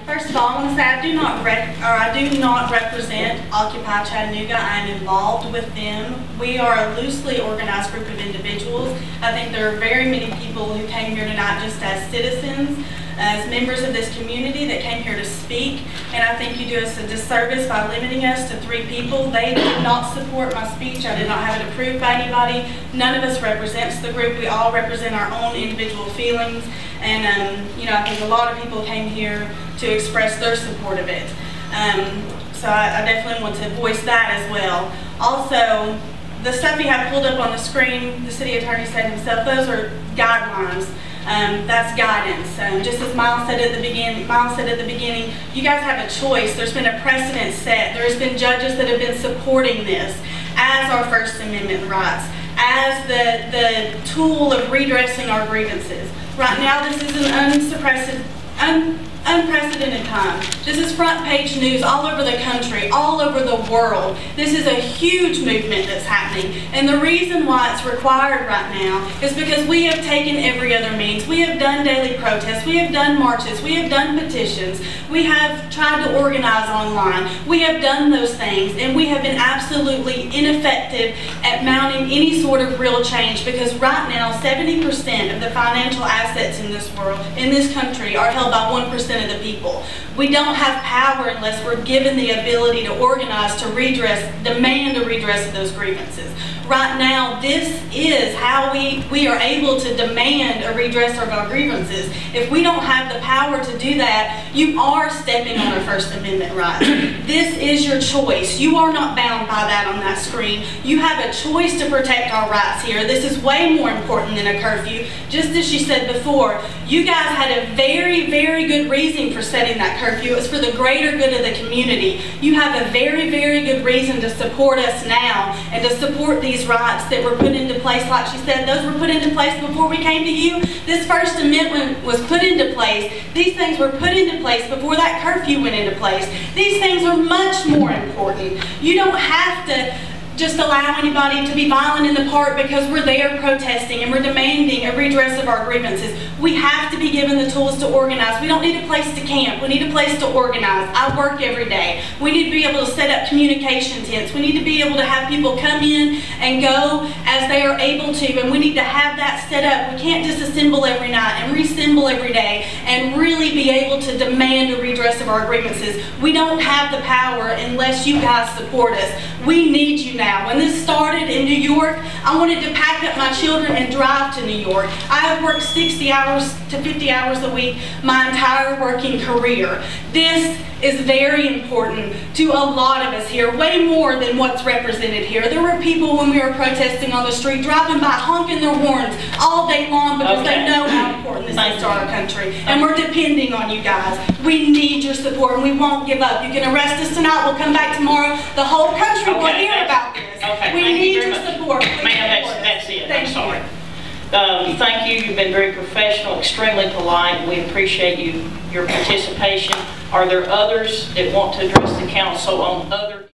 First of all, I want to say I do not represent Occupy Chattanooga. I am involved with them. We are a loosely organized group of individuals. I think there are very many people who came here tonight just as citizens, as members of this community that came here to speak, and I think you do us a disservice by limiting us to 3 people. They did not support my speech. I did not have it approved by anybody. None of us represents the group. We all represent our own individual feelings, and you know, I think a lot of people came here to express their support of it. So I definitely want to voice that as well. Also, the stuff you have pulled up on the screen, the city attorney said himself, those are guidelines. That's guidance. Just as Miles said at the beginning, you guys have a choice. There's been a precedent set. There's been judges that have been supporting this as our First Amendment rights, as the tool of redressing our grievances. Right now, this is an unprecedented time. This is front page news all over the country, all over the world. This is a huge movement that's happening, and the reason why it's required right now is because we have taken every other means. We have done daily protests, we have done marches, we have done petitions, we have tried to organize online. We have done those things, and we have been absolutely ineffective at mounting any sort of real change, because right now 70% of the financial assets in this world, in this country, are held by 1% of the people. We don't have power unless we're given the ability to organize, to demand a redress of those grievances. Right now, this is how we are able to demand a redress of our grievances. If we don't have the power to do that, you are stepping on our First Amendment rights. This is your choice. You are not bound by that on that screen. You have a choice to protect our rights here. This is way more important than a curfew. Just as she said before, you guys had a very, very good reason for setting that curfew. It was for the greater good of the community. You have a very, very good reason to support us now and to support these rights that were put into place. Like she said, those were put into place before we came to you. This First Amendment was put into place. These things were put into place before that curfew went into place. These things are much more important. You don't have to just allow anybody to be violent in the park because we're there protesting and we're demanding a redress of our grievances. We have to be given the tools to organize. We don't need a place to camp. We need a place to organize. I work every day. We need to be able to set up communication tents. We need to be able to have people come in and go as they are able to, and we need to have that set up. We can't just assemble every night and reassemble every day and really be able to demand a redress of our grievances. We don't have the power unless you guys support us. We need you now. When this started in New York, I wanted to pack up my children and drive to New York. I have worked 60 hours to 50 hours a week my entire working career. This is very important to a lot of us here, way more than what's represented here. There were people when we were protesting on the street driving by honking their horns all day long because they know how important this is to our country, and we're depending on you guys. We need your support, and we won't give up. You can arrest us tonight, we'll come back tomorrow. The whole country will hear about this. We need your support. Ma'am, that's it. I'm sorry. Thank you. You've been very professional, extremely polite. We appreciate your participation. Are there others that want to address the council on other